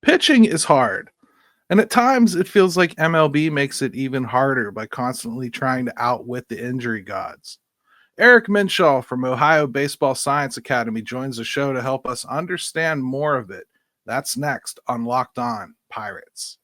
Pitching is hard, and at times it feels like MLB makes it even harder by constantly trying to outwit the injury gods. Eric Minshall from Ohio Baseball Science Academy joins the show to help us understand more of it. That's next on Locked On Pirates.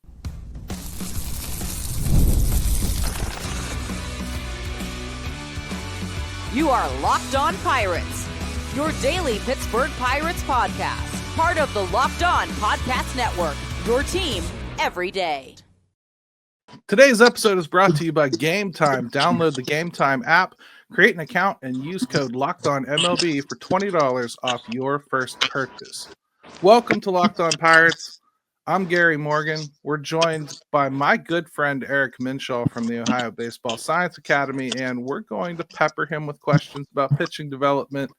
You are Locked On Pirates, your daily Pittsburgh Pirates podcast, part of the Locked On Podcast Network, your team every day. Today's episode is brought to you by Gametime. Download the Gametime app, create an account, and use code LOCKEDONMLB for $20 off your first purchase. Welcome to Locked On Pirates. I'm Gary Morgan. We're joined by my good friend Eric Minshall from the Ohio Baseball Science Academy, and we're going to pepper him with questions about pitching development,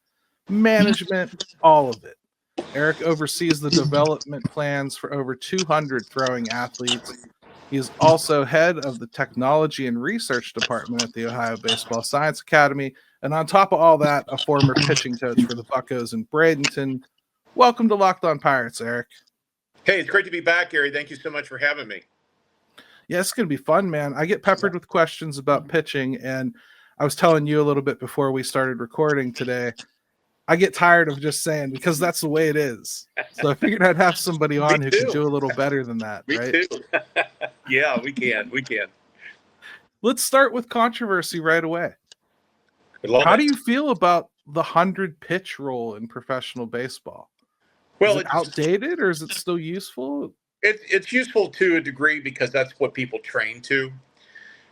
management, all of it. Eric oversees the development plans for over 200 throwing athletes. He is also head of the technology and research department at the Ohio Baseball Science Academy, and on top of all that, a former pitching coach for the Buccos in Bradenton. Welcome to Locked On Pirates, Eric. Hey, it's great to be back, Gary. Thank you so much for having me. Yeah, it's going to be fun, man. I get peppered with questions about pitching, and I was telling you a little bit before we started recording today, I get tired of just saying, because that's the way it is. So I figured I'd have somebody on who can do a little better than that, Me right? too. Yeah, we can. Let's start with controversy right away. How do you feel about the 100-pitch rule in professional baseball? Well, is it outdated or is it still useful? It's useful to a degree because that's what people train to.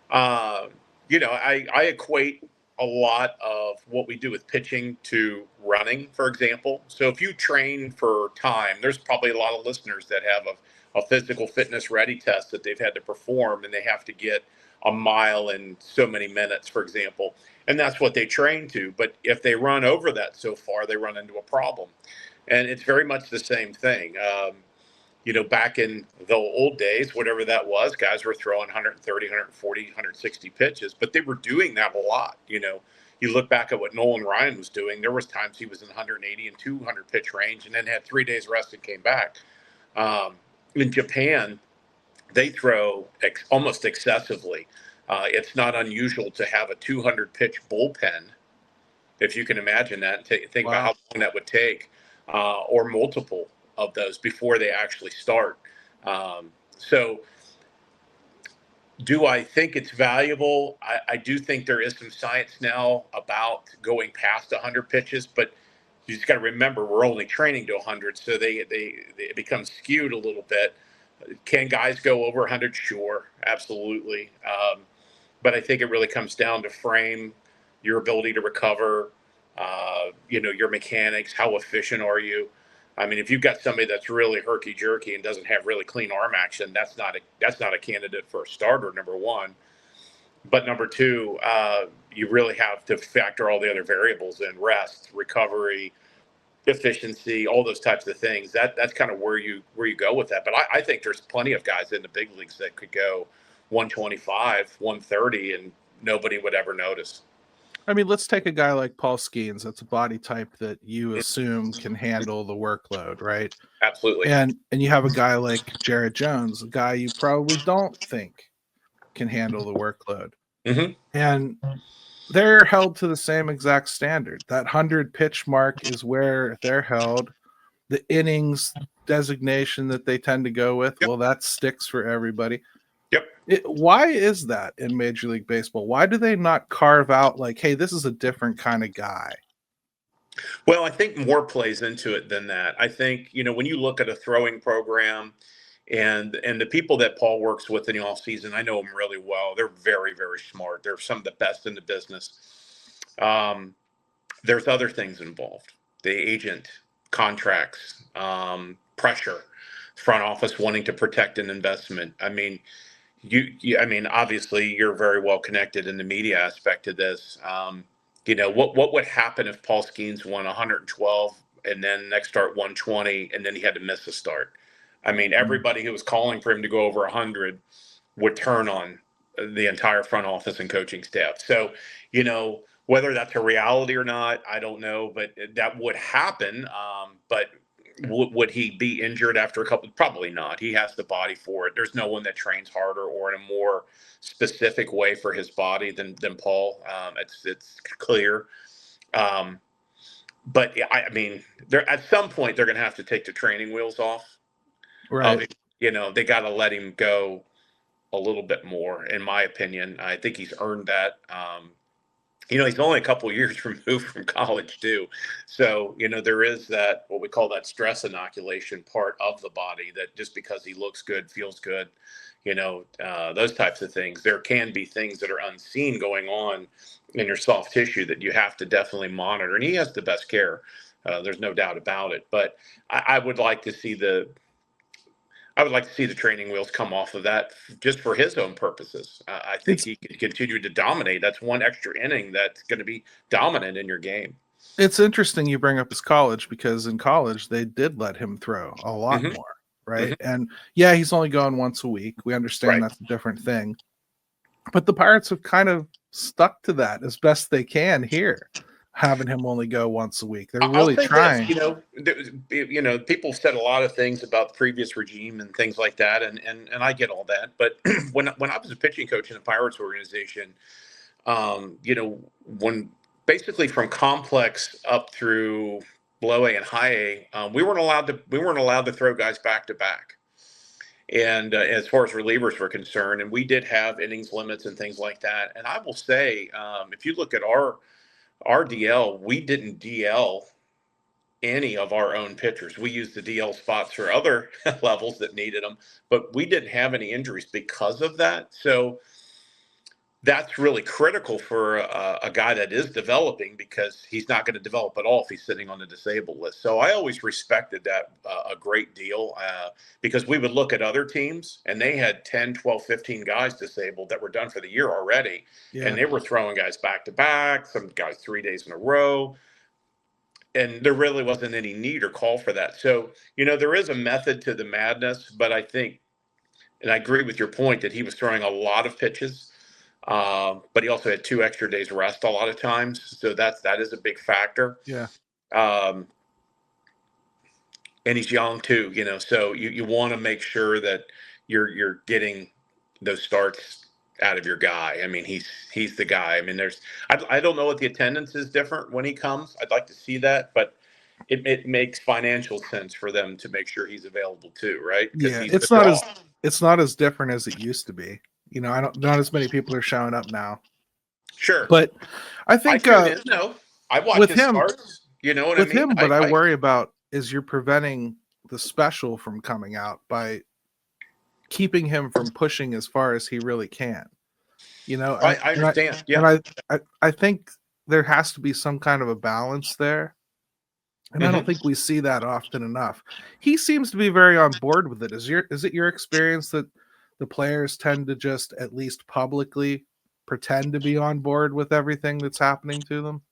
I equate a lot of what we do with pitching to running, for example. So if you train for time, there's probably a lot of listeners that have a physical fitness ready test that they've had to perform, and they have to get a mile in so many minutes, for example. And that's what they train to. But if they run over that so far, they run into a problem. And it's very much the same thing. Back in the old days, whatever that was, guys were throwing 130, 140, 160 pitches, but they were doing that a lot. You look back at what Nolan Ryan was doing. There was times he was in 180 and 200 pitch range and then had 3 days rest and came back. In Japan, they throw almost excessively. It's not unusual to have a 200 pitch bullpen, if you can imagine that, and think about how long that would take. Or multiple of those before they actually start. So do I think it's valuable? I do think there is some science now about going past 100 pitches, but you just got to remember we're only training to 100, so it becomes skewed a little bit. Can guys go over 100? Sure, absolutely. But I think it really comes down to frame, your ability to recover, your mechanics, how efficient are you? I mean, if you've got somebody that's really herky-jerky and doesn't have really clean arm action, that's not a candidate for a starter, number one. But number two, you really have to factor all the other variables in: rest, recovery, efficiency, all those types of things. That's kind of where you go with that. But I think there's plenty of guys in the big leagues that could go 125, 130, and nobody would ever notice. I mean, let's take a guy like Paul Skeens. That's a body type that you assume can handle the workload, right? Absolutely. And you have a guy like Jared Jones, a guy you probably don't think can handle the workload. Mm-hmm. And they're held to the same exact standard. That 100-pitch mark is where they're held. The innings designation that they tend to go with, well, that sticks for everybody. Yep. Why is that in Major League Baseball? Why do they not carve out like, hey, this is a different kind of guy? Well, I think more plays into it than that. I think, when you look at a throwing program and the people that Paul works with in the offseason, I know them really well. They're very, very smart. They're some of the best in the business. There's other things involved. The agent, contracts, pressure, front office wanting to protect an investment. I mean, obviously you're very well connected in the media aspect of this. What would happen if Paul Skeens won 112 and then next start 120 and then he had to miss a start? I mean, everybody who was calling for him to go over 100 would turn on the entire front office and coaching staff. So, whether that's a reality or not, I don't know, but that would happen. But Would he be injured after a couple? Probably not. He has the body for it. There's no one that trains harder or in a more specific way for his body than Paul. It's clear. But I mean, they're at some point they're going to have to take the training wheels off. Right. They got to let him go a little bit more, in my opinion. I think he's earned that. He's only a couple of years removed from college too. So, there is that, what we call that stress inoculation part of the body, that just because he looks good, feels good, those types of things. There can be things that are unseen going on in your soft tissue that you have to definitely monitor. And he has the best care. There's no doubt about it. But I would like to see the training wheels come off of that just for his own purposes. I think he can continue to dominate. That's one extra inning that's going to be dominant in your game. It's interesting you bring up his college, because in college they did let him throw a lot more, right? And yeah, he's only going once a week. We understand that's a different thing. But the Pirates have kind of stuck to that as best they can here, having him only go once a week. They're really trying. People said a lot of things about the previous regime and things like that, and I get all that. But when I was a pitching coach in the Pirates organization, when basically from complex up through low A and high A, we weren't allowed to throw guys back to back. And as far as relievers were concerned, and we did have innings limits and things like that. And I will say, if you look at our DL, we didn't DL any of our own pitchers. We used the DL spots for other levels that needed them, but we didn't have any injuries because of that. So that's really critical for a guy that is developing, because he's not going to develop at all if he's sitting on the disabled list. So I always respected that a great deal, because we would look at other teams and they had 10, 12, 15 guys disabled that were done for the year already. Yeah. And they were throwing guys back to back, some guys 3 days in a row. And there really wasn't any need or call for that. So, there is a method to the madness, but I think, and I agree with your point, that he was throwing a lot of pitches. But he also had 2 extra days rest a lot of times. So that is a big factor. Yeah. And he's young too, so you want to make sure that you're getting those starts out of your guy. I mean, he's the guy. I mean, I don't know what the attendance is different when he comes. I'd like to see that, but it makes financial sense for them to make sure he's available too. Right. Yeah. It's not as different as it used to be. not as many people are showing up now. Sure. But I think I watch with his him, starts, what with I mean? him, but I worry about is you're preventing the special from coming out by keeping him from pushing as far as he really can. I understand. And I think there has to be some kind of a balance there. And I don't think we see that often enough. He seems to be very on board with it. Is it your experience that the players tend to just at least publicly pretend to be on board with everything that's happening to them?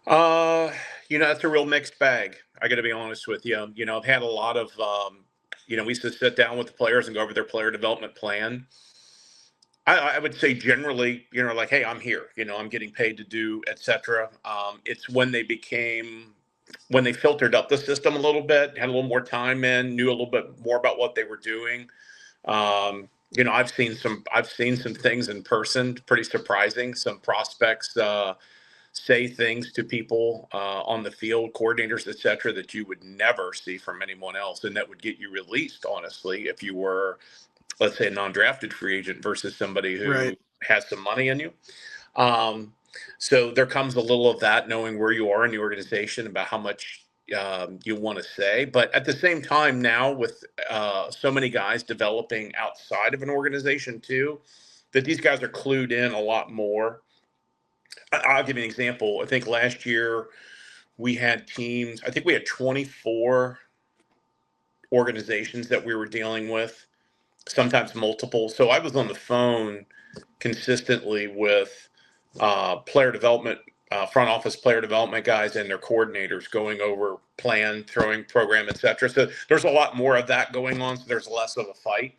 That's a real mixed bag. I got to be honest with you. I've had a lot of, we used to sit down with the players and go over their player development plan. I would say generally, like, hey, I'm here, I'm getting paid to do, et cetera. It's when they filtered up the system a little bit, had a little more time in, knew a little bit more about what they were doing. I've seen some things in person, pretty surprising. Some prospects say things to people on the field, coordinators, et cetera, that you would never see from anyone else. And that would get you released, honestly, if you were, let's say, a non-drafted free agent versus somebody who has some money in you. So there comes a little of that, knowing where you are in the organization about how much you want to say. But at the same time now, with so many guys developing outside of an organization too, that these guys are clued in a lot more. I'll give you an example. I think last year we had teams, I think we had 24 organizations that we were dealing with, sometimes multiple. So I was on the phone consistently with player development, front office player development guys and their coordinators, going over plan, throwing program, et cetera. So there's a lot more of that going on. So there's less of a fight.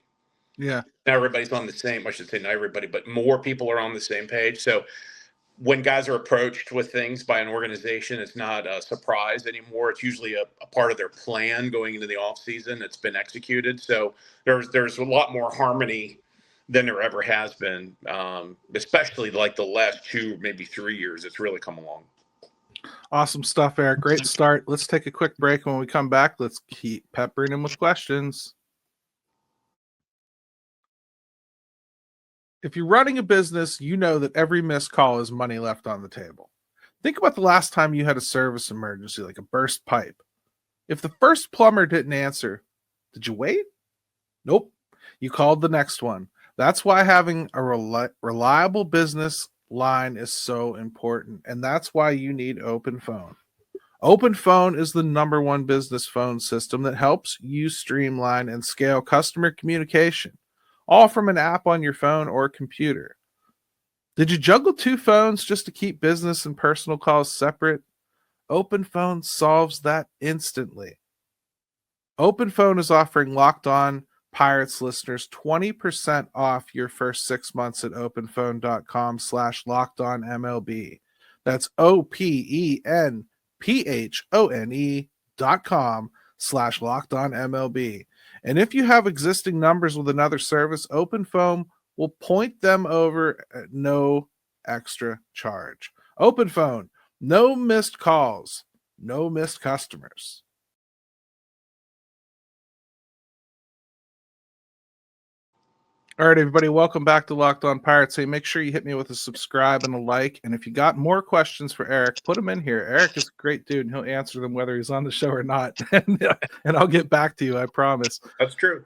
Yeah. Now everybody's on the same, I should say not everybody, but more people are on the same page. So when guys are approached with things by an organization, it's not a surprise anymore. It's usually a part of their plan going into the off season. It's been executed. So there's a lot more harmony than there ever has been, especially like the last 2, maybe 3 years. It's really come along. Awesome stuff, Eric. Great start. Let's take a quick break. When we come back, let's keep peppering him with questions. If you're running a business, you know that every missed call is money left on the table. Think about the last time you had a service emergency, like a burst pipe. If the first plumber didn't answer, did you wait? Nope. You called the next one. That's why having a reliable business line is so important, and that's why you need OpenPhone. OpenPhone is the #1 business phone system that helps you streamline and scale customer communication, all from an app on your phone or computer. Did you juggle 2 phones just to keep business and personal calls separate? OpenPhone solves that instantly. OpenPhone is offering Locked On Pirates listeners 20% off your first 6 months at openphone.com/lockedonmlb. That's openphone.com/lockedonmlb. And if you have existing numbers with another service, OpenPhone will point them over at no extra charge. OpenPhone, no missed calls, no missed customers. All right, everybody, welcome back to Locked On Pirates. Hey, make sure you hit me with a subscribe and a like. And if you got more questions for Eric, put them in here. Eric is a great dude, and he'll answer them whether he's on the show or not. and I'll get back to you, I promise. That's true.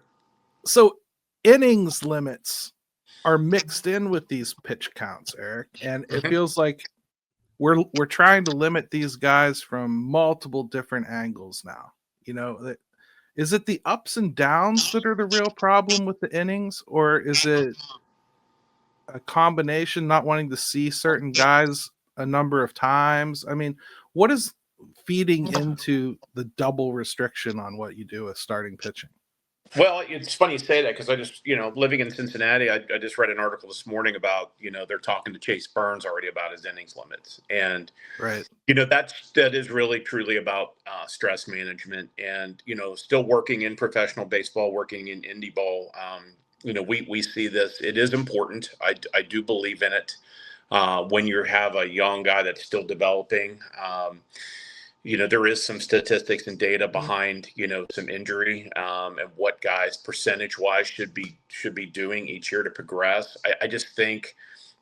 So innings limits are mixed in with these pitch counts, Eric. And it feels like we're trying to limit these guys from multiple different angles now. You know, is it the ups and downs that are the real problem with the innings, or is it a combination, not wanting to see certain guys a number of times? I mean, what is feeding into the double restriction on what you do with starting pitching? Well, it's funny you say that because I just, living in Cincinnati, I just read an article this morning about, they're talking to Chase Burns already about his innings limits. And, right, that is really truly about stress management and, still working in professional baseball, working in indie ball. We see this. It is important. I do believe in it. When you have a young guy that's still developing, there is some statistics and data behind, some injury and what guys percentage-wise should be doing each year to progress. I just think,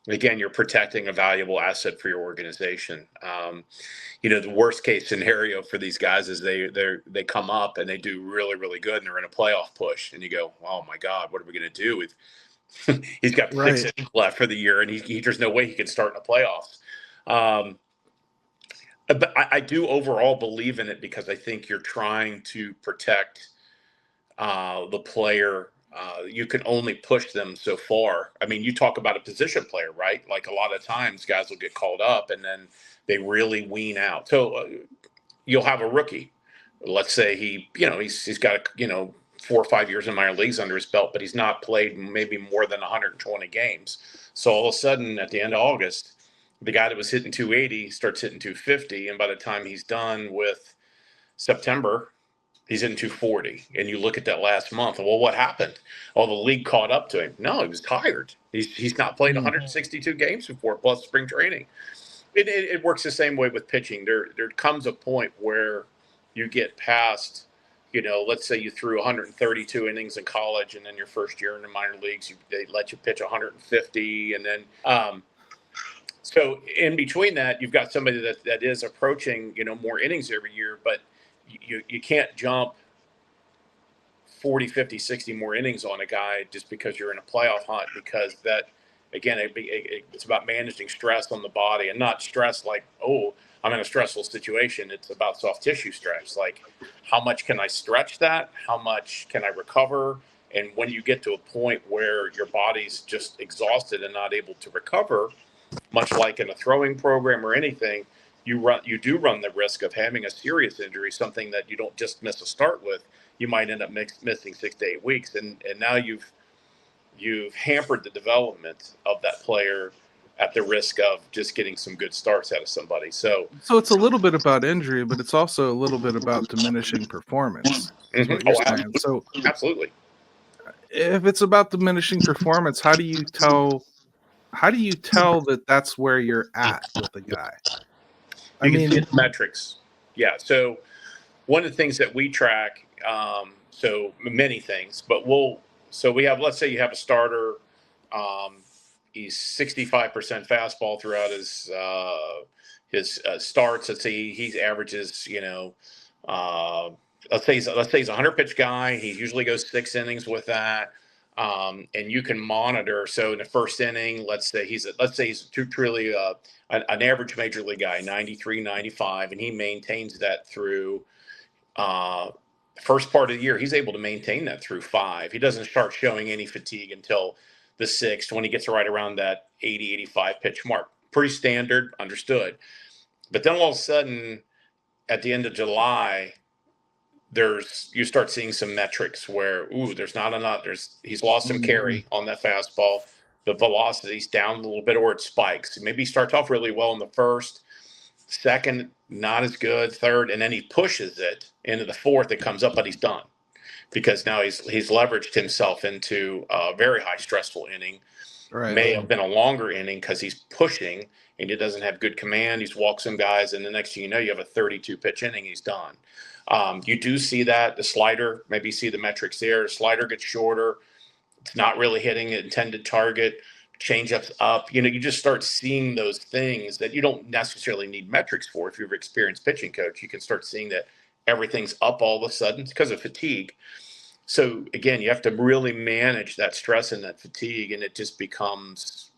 again, you're protecting a valuable asset for your organization. The worst case scenario for these guys is they come up and they do really, really good and they're in a playoff push, and you go, oh my God, what are we going to do? He's got 6 innings left for the year, and there's no way he can start in the playoffs. But I do overall believe in it because I think you're trying to protect the player. You can only push them so far. I mean, you talk about a position player, right? Like a lot of times guys will get called up and then they really wean out. So you'll have a rookie. Let's say he's got 4 or 5 years in minor leagues under his belt, but he's not played maybe more than 120 games. So all of a sudden at the end of August, the guy that was hitting 280 starts hitting 250, and by the time he's done with September, he's hitting 240. And you look at that last month, well, what happened? Oh, the league caught up to him. No, he was tired. He's not played 162 games before, plus spring training. It works the same way with pitching. There comes a point where you get past, let's say you threw 132 innings in college, and then your first year in the minor leagues, they let you pitch 150, and then so in between that, you've got somebody that is approaching, more innings every year, but you can't jump 40, 50, 60 more innings on a guy just because you're in a playoff hunt, because that, again, it's about managing stress on the body, and not stress like, oh, I'm in a stressful situation. It's about soft tissue stress. Like, how much can I stretch that? How much can I recover? And when you get to a point where your body's just exhausted and not able to recover, much like in a throwing program or anything, you do run the risk of having a serious injury, something that you don't just miss a start with. You might end up missing 6 to 8 weeks, and now you've hampered the development of that player at the risk of just getting some good starts out of somebody. So it's a little bit about injury, but it's also a little bit about diminishing performance. Is what you're saying. So absolutely. If it's about diminishing performance, how do you tell that that's where you're at with the guy? You can see the metrics. Yeah. So one of the things that we track, so many things, but we have, let's say you have a starter, he's 65% fastball throughout his starts. Let's say he averages, let's say he's a 100 pitch guy. He usually goes 6 innings with that. And you can monitor. So in the first inning, let's say he's truly an average major league guy, 93, 95, and he maintains that through first part of the year. He's able to maintain that through 5. He doesn't start showing any fatigue until the 6th, when he gets right around that 80, 85 pitch mark. Pretty standard, understood. But then all of a sudden, at the end of July, you start seeing some metrics where there's not enough. He's lost some carry on that fastball. The velocity's down a little bit, or it spikes. Maybe he starts off really well in the first, second not as good, third, and then he pushes it into the 4th. It comes up, but he's done because now he's leveraged himself into a very high stressful inning. Right. May have been a longer inning because he's pushing and he doesn't have good command. He's walked some guys, and the next thing you know, you have a 32 pitch inning. He's done. You do see that the slider, maybe you see the metrics there. The slider gets shorter. It's not really hitting an intended target. Changeups up. You just start seeing those things that you don't necessarily need metrics for. If you're an experienced pitching coach, you can start seeing that everything's up all of a sudden. It's because of fatigue. So again, you have to really manage that stress and that fatigue, and it just becomes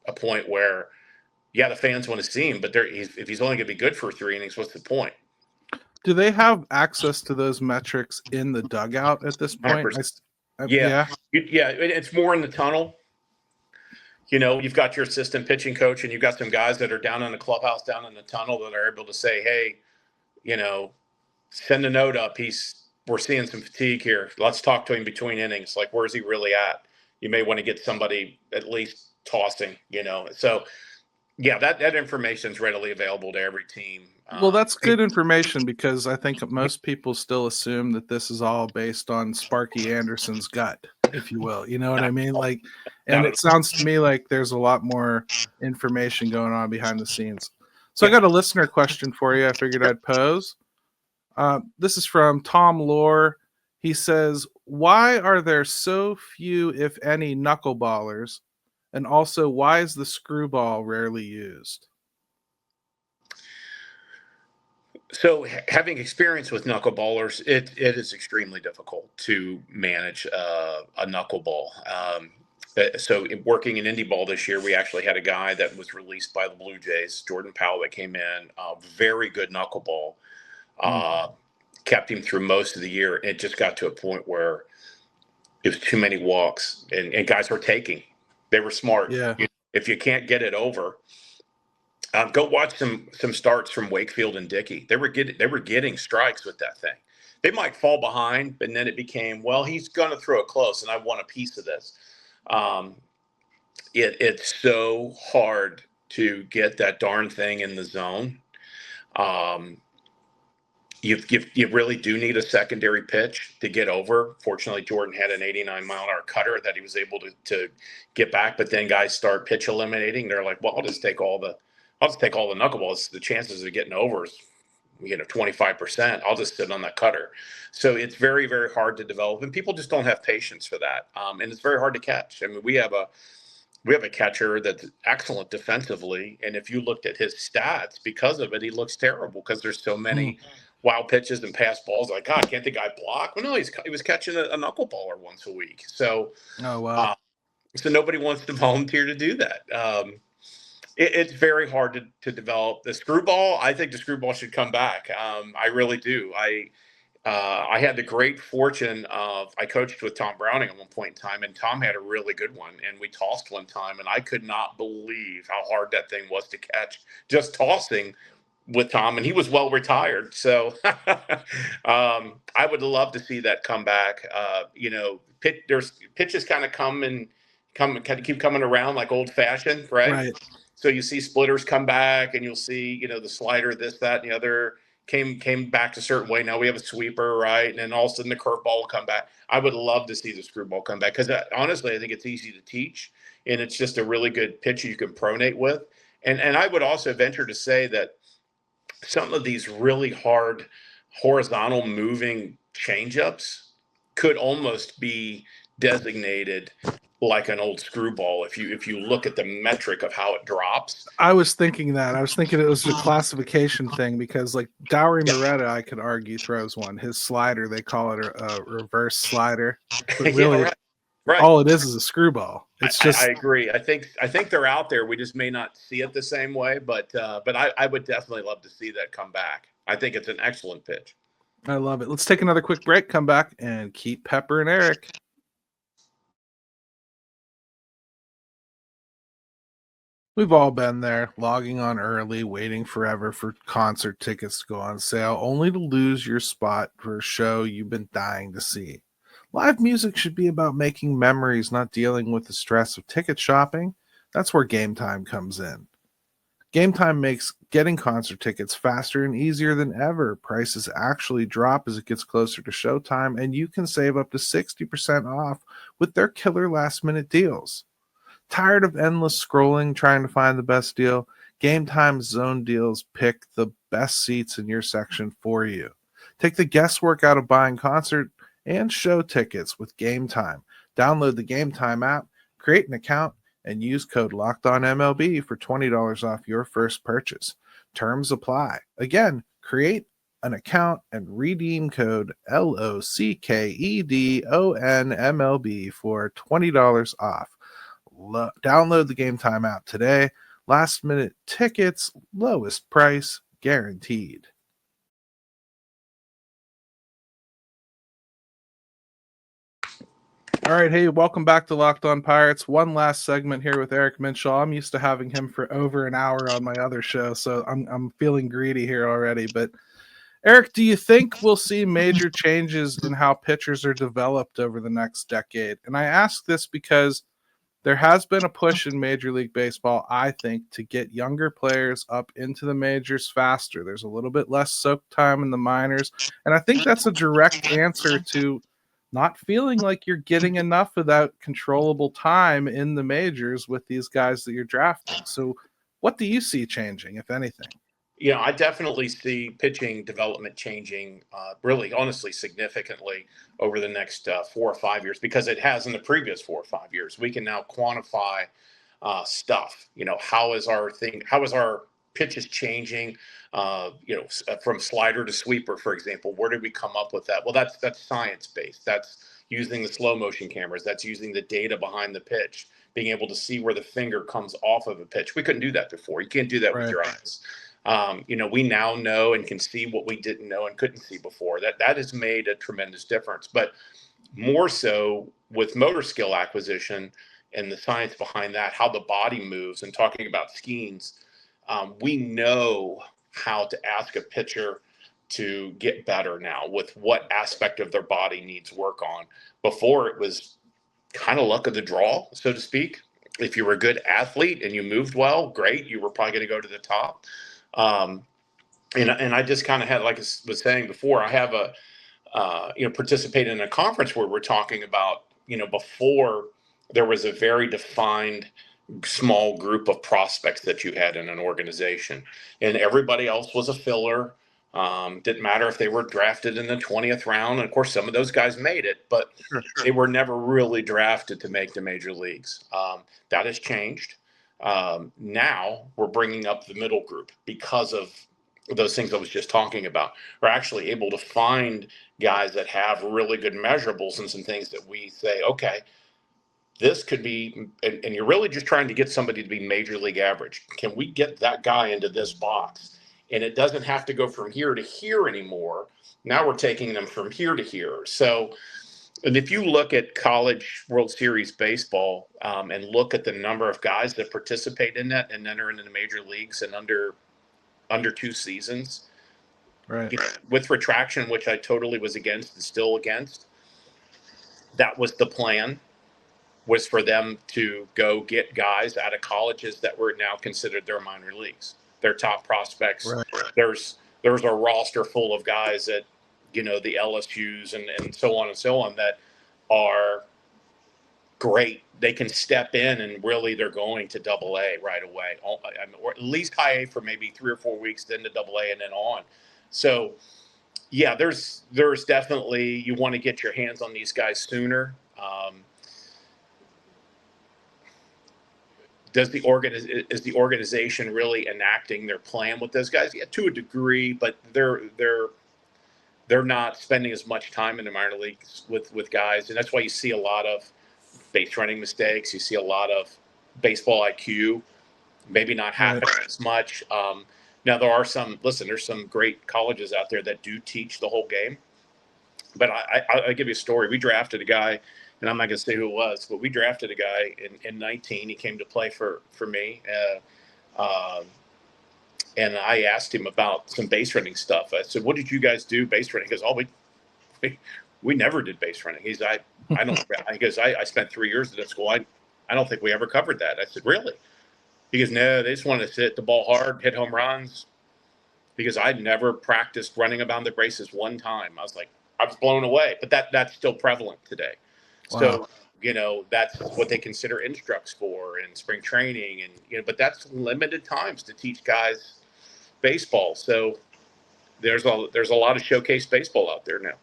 a point where, the fans want to see him, but if he's only going to be good for 3 innings, what's the point? Do they have access to those metrics in the dugout at this point? Yeah, it's more in the tunnel. You've got your assistant pitching coach, and you've got some guys that are down in the clubhouse, down in the tunnel, that are able to say, hey, send a note up. We're seeing some fatigue here. Let's talk to him between innings. Like, where's he really at? You may want to get somebody at least tossing, So, that information is readily available to every team. Well, that's good information, because I think most people still assume that this is all based on Sparky Anderson's gut, if you will. You know what I mean? And it sounds to me like there's a lot more information going on behind the scenes. So I got a listener question for you I figured I'd pose. This is from Tom Lohr. He says, why are there so few, if any, knuckleballers? And also, why is the screwball rarely used? So, having experience with knuckleballers, it is extremely difficult to manage a knuckleball. So, working in indie ball this year, we actually had a guy that was released by the Blue Jays, Jordan Powell, that came in, very good knuckleball, kept him through most of the year. And it just got to a point where it was too many walks, and guys were taking. They were smart. Yeah. If you can't get it over, go watch some starts from Wakefield and Dickey. They were getting strikes with that thing. They might fall behind, but then it became, well, he's going to throw it close, and I want a piece of this. It's so hard to get that darn thing in the zone. You really do need a secondary pitch to get over. Fortunately, Jordan had an 89-mile-an-hour cutter that he was able to get back. But then guys start pitch eliminating. They're like, well, I'll just take all the knuckleballs. The chances of getting over is 25%. I'll just sit on that cutter. So it's very, very hard to develop, and people just don't have patience for that. And it's very hard to catch. I mean, we have a catcher that's excellent defensively, and if you looked at his stats, because of it, he looks terrible because there's so many wild pitches and pass balls. Like, God, can't the guy block? Well, no, he was catching a knuckleballer once a week. So, oh wow. So nobody wants to volunteer to do that. It's very hard to develop the screwball. I think the screwball should come back. I really do. I had the great fortune of, I coached with Tom Browning at one point in time, and Tom had a really good one, and we tossed one time, and I could not believe how hard that thing was to catch, just tossing with Tom, and he was well retired. So I would love to see that come back. There's pitches kind of keep coming around like old fashioned, right? So you see splitters come back, and you'll see, the slider, this, that, and the other came back a certain way. Now we have a sweeper, right? And then all of a sudden the curveball will come back. I would love to see the screwball come back because honestly, I think it's easy to teach, and it's just a really good pitch you can pronate with. And I would also venture to say that some of these really hard horizontal moving changeups could almost be designated like an old screwball if you look at the metric of how it drops. I was thinking that. I was thinking it was a classification thing because, like, Dowry Moretta, I could argue, throws one. His slider, they call it a reverse slider. But really, Yeah, right. all it is a screwball. It's just. I agree. I think they're out there. We just may not see it the same way. But I would definitely love to see that come back. I think it's an excellent pitch. I love it. Let's take another quick break, come back, and keep Pepper and Eric. We've all been there, logging on early, waiting forever for concert tickets to go on sale, only to lose your spot for a show you've been dying to see. Live music should be about making memories, not dealing with the stress of ticket shopping. That's where Gametime comes in. Gametime makes getting concert tickets faster and easier than ever. Prices actually drop as it gets closer to showtime, and you can save up to 60% off with their killer last-minute deals. Tired of endless scrolling trying to find the best deal? Gametime's zone deals pick the best seats in your section for you. Take the guesswork out of buying concert and show tickets with Gametime. Download the Gametime app, create an account, and use code LOCKEDONMLB for $20 off your first purchase. Terms apply. Again, create an account and redeem code LOCKEDONMLB for $20 off. Download the Gametime app today. Last minute tickets, lowest price guaranteed. All right, hey, welcome back to Locked On Pirates. One last segment here with Eric Minshall. I'm used to having him for over an hour on my other show, so I'm feeling greedy here already. But Eric, do you think we'll see major changes in how pitchers are developed over the next decade? And I ask this because there has been a push in Major League Baseball, I think, to get younger players up into the majors faster. There's a little bit less soak time in the minors, and I think that's a direct answer to not feeling like you're getting enough of that controllable time in the majors with these guys that you're drafting. So what do you see changing, if anything? I definitely see pitching development changing really, honestly, significantly over the next 4 or 5 years, because it has in the previous 4 or 5 years. We can now quantify stuff. How is our pitches changing? From slider to sweeper, for example. Where did we come up with that? Well, that's science based. That's using the slow motion cameras. That's using the data behind the pitch, being able to see where the finger comes off of a pitch. We couldn't do that before. You can't do that with your eyes. We now know and can see what we didn't know and couldn't see before. That has made a tremendous difference. But more so with motor skill acquisition and the science behind that, how the body moves, and talking about skeins, we know how to ask a pitcher to get better now with what aspect of their body needs work on. Before, it was kind of luck of the draw, so to speak. If you were a good athlete and you moved well, great, you were probably going to go to the top. And I just kind of had, like I was saying before, I have participated in a conference where we're talking about, before there was a very defined small group of prospects that you had in an organization, and everybody else was a filler. Didn't matter if they were drafted in the 20th round. And of course, some of those guys made it, but they were never really drafted to make the major leagues. That has changed. Now we're bringing up the middle group because of those things I was just talking about. We're actually able to find guys that have really good measurables and some things that we say, okay, this could be, and you're really just trying to get somebody to be major league average. Can we get that guy into this box? And it doesn't have to go from here to here anymore. Now we're taking them from here to here. So, and if you look at college World Series baseball and look at the number of guys that participate in that and enter into the major leagues in under 2 seasons, right? With retraction, which I totally was against and still against, that was the plan. was for them to go get guys out of colleges that were now considered their minor leagues, their top prospects. Right. There's a roster full of guys that, the LSUs and so on that are great. They can step in and really they're going to Double A right away, or at least High A for maybe 3 or 4 weeks, then to Double A and then on. So yeah, there's definitely, you want to get your hands on these guys sooner. Is the organization really enacting their plan with those guys? Yeah, to a degree, but they're not spending as much time in the minor leagues with guys, and that's why you see a lot of base running mistakes. You see a lot of baseball IQ maybe not happening as much. Now there are there's some great colleges out there that do teach the whole game. But I'll give you a story. We drafted a guy, and I'm not going to say who it was, but we drafted a guy in 19. He came to play for me. And I asked him about some base running stuff. I said, "What did you guys do base running?" He goes, "Oh, we never did base running." He's I don't. He goes, I spent 3 years at that school. I don't think we ever covered that. I said, "Really?" He goes, "No, they just wanted to hit the ball hard, hit home runs." Because I'd never practiced running around the bases one time. I was blown away. But that's still prevalent today. Wow. So, that's what they consider instructs for in spring training, and but that's limited times to teach guys baseball. So there's a lot of showcase baseball out there now.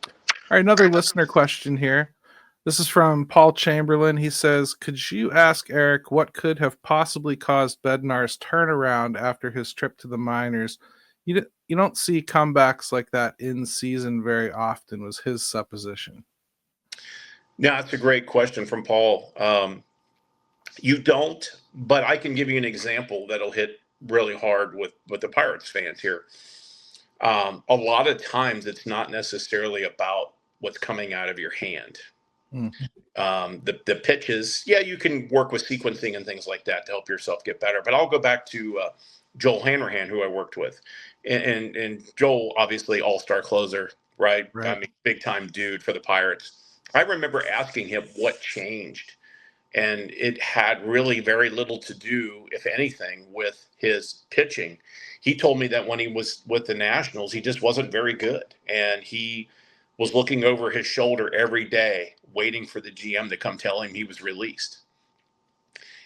All right, another listener question here. This is from Paul Chamberlain. He says, "Could you ask Eric what could have possibly caused Bednar's turnaround after his trip to the minors? You don't see comebacks like that in season very often," was his supposition. No, that's a great question from Paul. You don't, but I can give you an example that'll hit really hard with the Pirates fans here. A lot of times it's not necessarily about what's coming out of your hand. The pitches, yeah, you can work with sequencing and things like that to help yourself get better. But I'll go back to Joel Hanrahan, who I worked with, and Joel, obviously all-star closer, right? I mean, big time dude for the Pirates. I remember asking him what changed, and it had really very little to do, if anything, with his pitching. He told me that when he was with the Nationals, he just wasn't very good, and he was looking over his shoulder every day, waiting for the GM to come tell him he was released.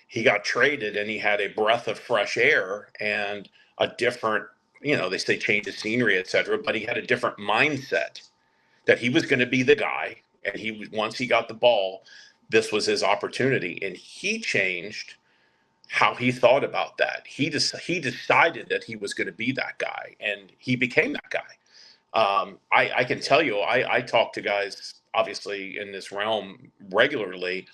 He got traded, and he had a breath of fresh air and a different, they say change of scenery, et cetera, but he had a different mindset that he was going to be the guy. And once he got the ball, this was his opportunity. And he changed how he thought about that. He decided that he was going to be that guy, and he became that guy. I can tell you, I talk to guys, obviously, in this realm regularly,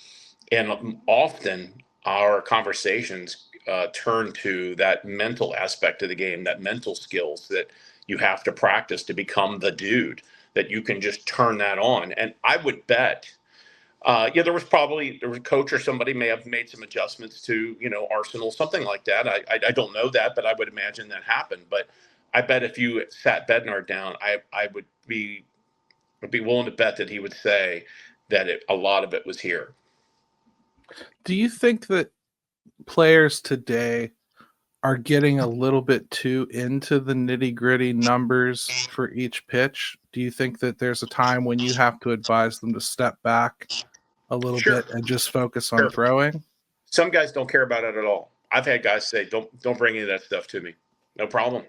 and often our conversations turn to that mental aspect of the game, that mental skills that you have to practice to become the dude, that you can just turn that on. And I would bet, there was a coach or somebody may have made some adjustments to, Arsenal, something like that. I don't know that, but I would imagine that happened. But I bet if you sat Bednar down, I would be willing to bet that he would say that a lot of it was here. Do you think that players today are getting a little bit too into the nitty-gritty numbers for each pitch? Do you think that there's a time when you have to advise them to step back a little bit and just focus on throwing? Some guys don't care about it at all. I've had guys say, don't bring any of that stuff to me. No problem.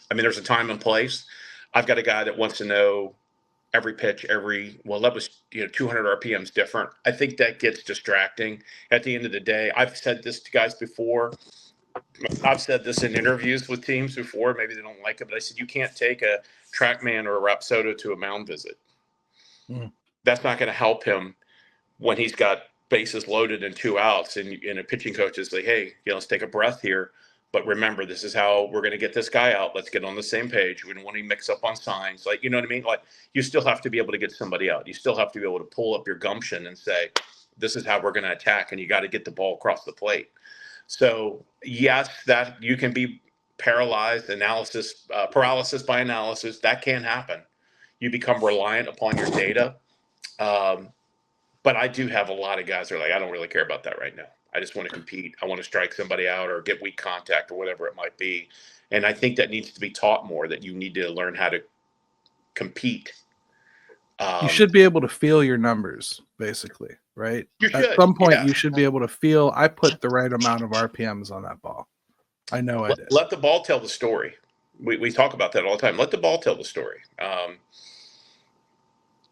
I mean, there's a time and place. I've got a guy that wants to know every pitch, that was 200 RPMs different. I think that gets distracting. At the end of the day, I've said this to guys before. I've said this in interviews with teams before. Maybe they don't like it, but I said, you can't take a TrackMan or a Rapsodo to a mound visit. That's not going to help him when he's got bases loaded and 2 outs, and a pitching coach is like, hey, let's take a breath here. But remember, this is how we're going to get this guy out. Let's get on the same page. We don't want to mix up on signs. You know what I mean? You still have to be able to get somebody out. You still have to be able to pull up your gumption and say, this is how we're going to attack, and you got to get the ball across the plate. So yes, that you can be paralyzed, paralysis by analysis. That can happen. You become reliant upon your data. But I do have a lot of guys that are like, I don't really care about that right now. I just want to compete. I want to strike somebody out or get weak contact or whatever it might be. And I think that needs to be taught more, that you need to learn how to compete. You should be able to feel your numbers, basically, right? You should. At some point, yeah. you should be able to feel, I put the right amount of RPMs on that ball. I know I did. Let the ball tell the story. We talk about that all the time. Let the ball tell the story.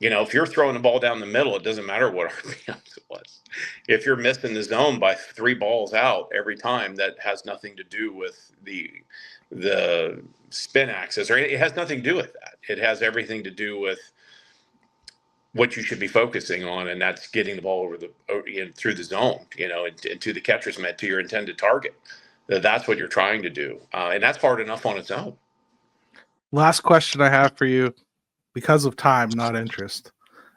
If you're throwing the ball down the middle, it doesn't matter what RPMs it was. If you're missing the zone by 3 balls out every time, that has nothing to do with the spin axis, or it has nothing to do with that. It has everything to do with what you should be focusing on, and that's getting the ball through the zone, into the catcher's mitt, to your intended target. That's what you're trying to do, and that's hard enough on its own. Last question I have for you, because of time, not interest,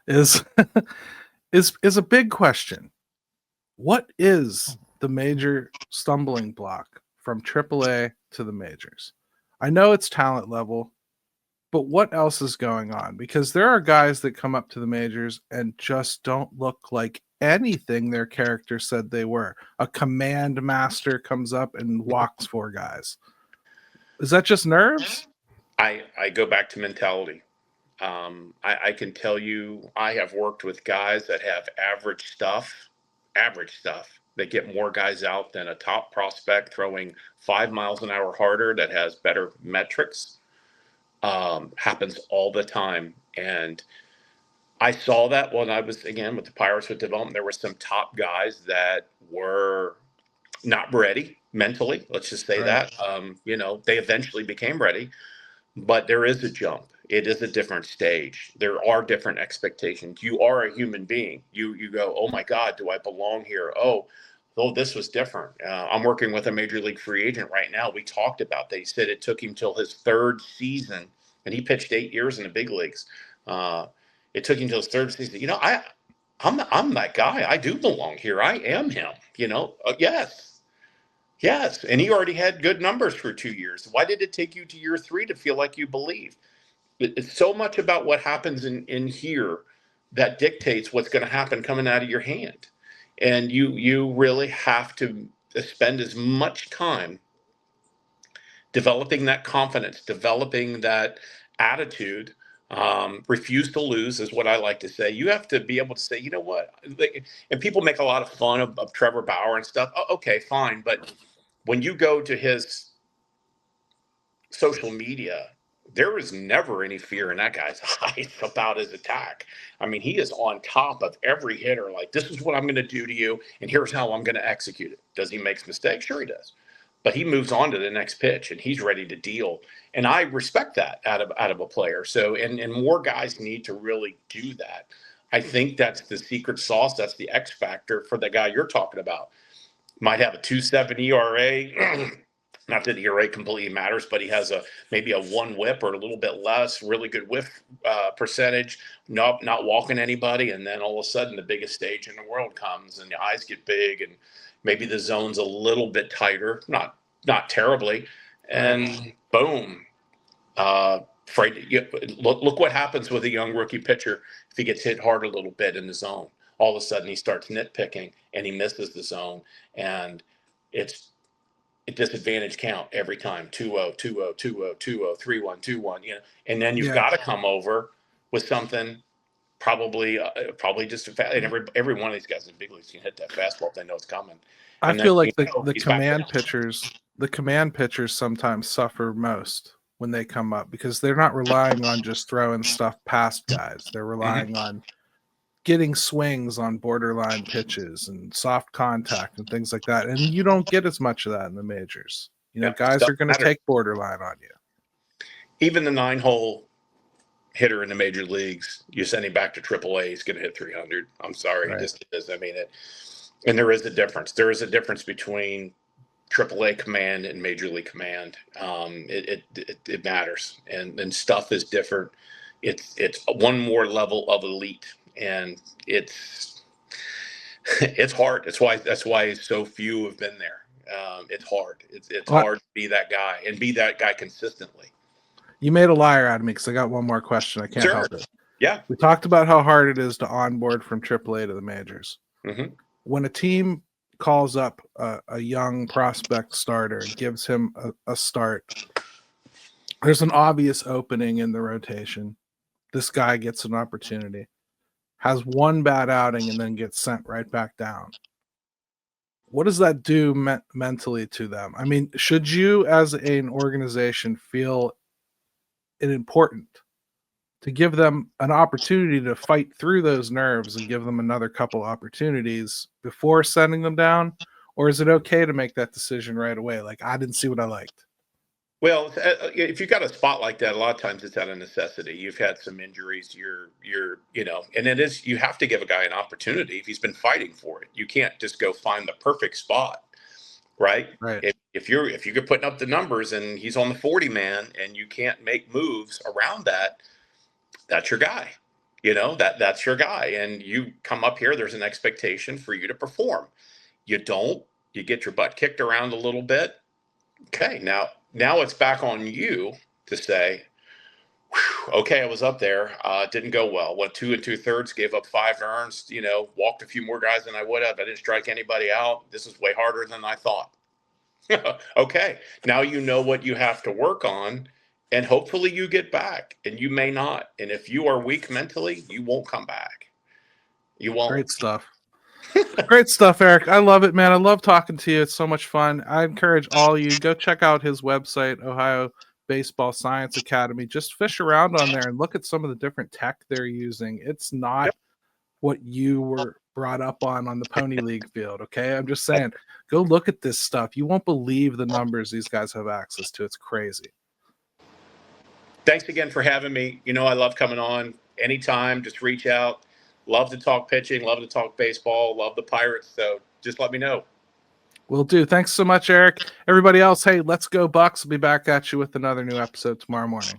is a big question. What is the major stumbling block from AAA to the majors? I know it's talent level, but what else is going on? Because there are guys that come up to the majors and just don't look like anything their character said they were. A command master comes up and walks 4 guys. Is that just nerves? I go back to mentality. I can tell you, I have worked with guys that have average stuff that get more guys out than a top prospect throwing 5 miles an hour harder that has better metrics. Happens all the time. And I saw that when I was, again, with the Pirates with development. There were some top guys that were not ready mentally. Let's just say Right. that. They eventually became ready, but there is a jump. It is a different stage. There are different expectations. You are a human being. You go, oh my God, do I belong here? Oh, this was different. I'm working with a major league free agent right now. We talked about that. He said it took him till his 3rd season, and he pitched 8 years in the big leagues. It took him till his 3rd season. I'm that guy. I do belong here. I am him. Yes. And he already had good numbers for 2 years. Why did it take you to year 3 to feel like you believed? It's so much about what happens in here that dictates what's going to happen coming out of your hand. And you really have to spend as much time developing that confidence, developing that attitude. Refuse to lose is what I like to say. You have to be able to say, you know what? And people make a lot of fun of Trevor Bauer and stuff. Oh, okay, fine. But when you go to his social media, there is never any fear in that guy's eyes about his attack. I mean, he is on top of every hitter. Like, this is what I'm going to do to you, and here's how I'm going to execute it. Does he make mistakes? Sure he does. But he moves on to the next pitch, and he's ready to deal. And I respect that out of a player. So, and more guys need to really do that. I think that's the secret sauce. That's the X factor for the guy you're talking about. Might have a 2.7 ERA. Not that the ERA completely matters, but he has maybe a 1 whip or a little bit less, really good whiff percentage, not walking anybody. And then all of a sudden the biggest stage in the world comes and the eyes get big and maybe the zone's a little bit tighter, not terribly. And boom, look what happens with a young rookie pitcher if he gets hit hard a little bit in the zone. All of a sudden he starts nitpicking and he misses the zone, and it's a disadvantage count every time. 2-0, 2-0, 2-0, 2-0, 3-1, 2-1. And then you've got to come over with something probably just fast. And every one of these guys in the big leagues can hit that fastball if they know it's coming. I feel like the command pitchers sometimes suffer most when they come up, because they're not relying on just throwing stuff past guys. They're relying on getting swings on borderline pitches and soft contact and things like that. And you don't get as much of that in the majors. Guys are going to take borderline on you. Even the 9-hole hitter in the major leagues, you send him back to AAA, he's going to hit 300. I'm sorry. Right. It just is. I mean, and there is a difference. There is a difference between AAA command and major league command. It matters, and stuff is different. It's one more level of elite, and it's hard. That's why so few have been there. It's hard. It's hard to be that guy and be that guy consistently. You made a liar out of me because I got one more question. I can't help it. Yeah. We talked about how hard it is to onboard from AAA to the majors. Mm-hmm. When a team calls up a young prospect starter and gives him a start, there's an obvious opening in the rotation. This guy gets an opportunity, has one bad outing, and then gets sent right back down. What does that do mentally to them? I mean, should you as an organization feel it important to give them an opportunity to fight through those nerves and give them another couple opportunities before sending them down? Or is it okay to make that decision right away? Like, I didn't see what I liked. Well, if you've got a spot like that, a lot of times it's out of necessity. You've had some injuries, and it is, you have to give a guy an opportunity if he's been fighting for it. You can't just go find the perfect spot, right? Right. If you're putting up the numbers and he's on the 40 man and you can't make moves around that, that's your guy. That's your guy. And you come up here, there's an expectation for you to perform. You don't, you get your butt kicked around a little bit. Okay, now it's back on you to say, okay, I was up there. Didn't go well. Went 2 2/3, gave up 5 earns, walked a few more guys than I would have. I didn't strike anybody out. This is way harder than I thought. Okay, now you know what you have to work on, and hopefully you get back, and you may not. And if you are weak mentally, you won't come back. You won't. Great stuff. Great stuff, Eric. I love it, man. I love talking to you. It's so much fun. I encourage all of you, go check out his website, Ohio Baseball Science Academy. Just fish around on there and look at some of the different tech they're using. It's not what you were brought up on the Pony League field, okay? I'm just saying, go look at this stuff. You won't believe the numbers these guys have access to. It's crazy. Thanks again for having me. I love coming on anytime. Just reach out. Love to talk pitching, love to talk baseball, love the Pirates. So just let me know. Will do. Thanks so much, Eric. Everybody else, hey, let's go Bucks. We'll be back at you with another new episode tomorrow morning.